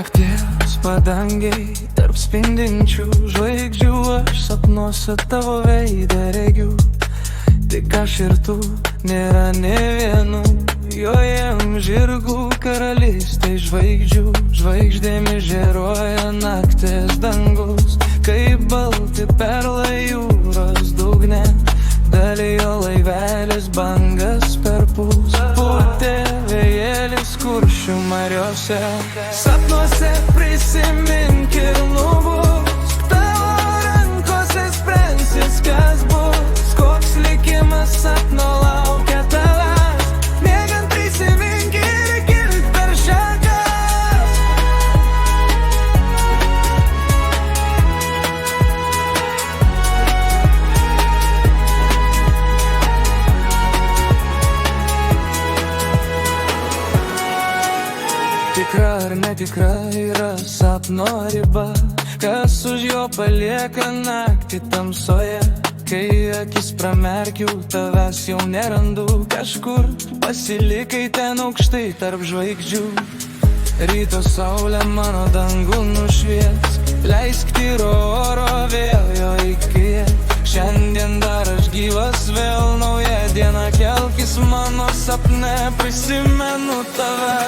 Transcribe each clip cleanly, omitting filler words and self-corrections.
Nakties padangiai, tarp spindinčių žvaigždžių, aš sapnuose tavo veidą regiu. Tik aš ir tu, nėra nė vienų, jojam žirgų karalystėj žvaigždžių. Žvaigždėmis žėruoja nakties dangus, kaip balti perlai jūros dugne. Dalijo laivelis bangas perpūs, pūtė vėjėlis Kuršių mariose. Sapnuose prisimink ir nubusk, tavo rankose sprendsis, kas bus. Koks likimas sapno laukia tavęs, miegant prisimink ir kilk per šakas. Tikra ar netikra yra sapno riba, kas už jo palieka naktį tamsoje. Kai akis pramerkiu, tavęs jau nerandu, kažkur pasilikai ten aukštai tarp žvaigždžių. Ryto saulė mano dangų nušviesk, leisk tyro oro vėl jo įkvėp. Šiandien dar aš gyvas, vėl nauja diena, kelkis mano sapne, prisimenu tave.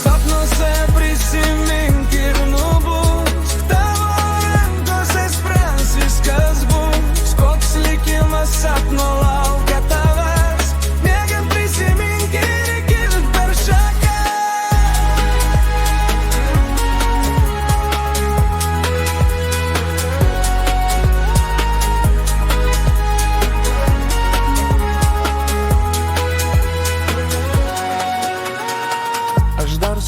Sapnuose prisimink ir nubusk, tavo rankose spręs viskas bus. Koks likimas sapno laukia tavęs, miegant prisimink ir kilk per šakas.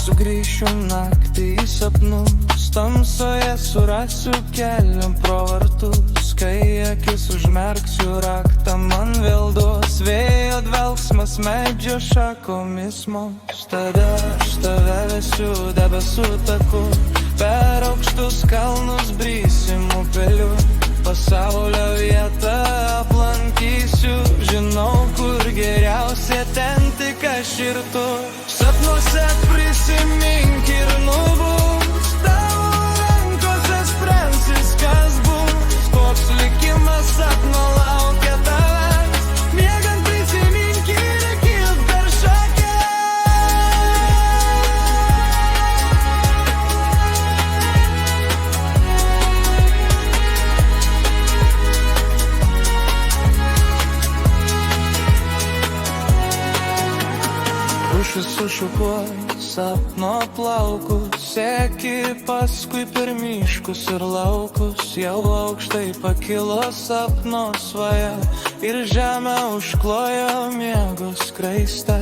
Sugrįšiu naktį į sapnus, tamsoje surasiu kelią pro vartus. Kai akis užmerksiu, raktą man vėl duos vėjo dvelksmas medžio šakomis mus. Tada aš tave vesiu debesų taku, per aukštus kalnus brysim upeliu. Pasaulio vietą aplankysiu, žinau, kur geriausia, ten tik aš ir tu. Sapnuose prisimink ir nubusk, tavo rankose spręsis, kas bus. Koks likimas sapno laukia tavęs, miegant prisimink ir kilk per šakas. Pušis sušukuoja sapno plaukus, seki paskui per miškus ir laukus. Jau aukštai pakilo sapno svaja ir žemę užklojo miego skraiste.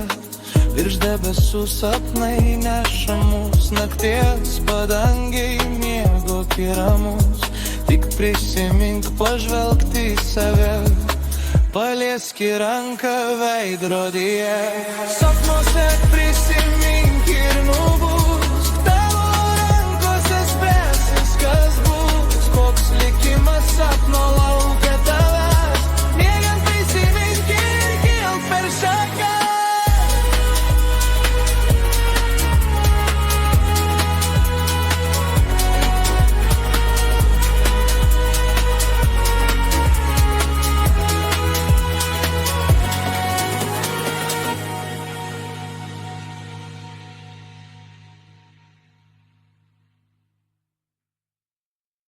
Virš debesų sapnai neša mus, nakties padangiai miego kiramus. Tik prisimink pažvelgti į save, palieski ranką veidrodyje. Sapnuose prisimink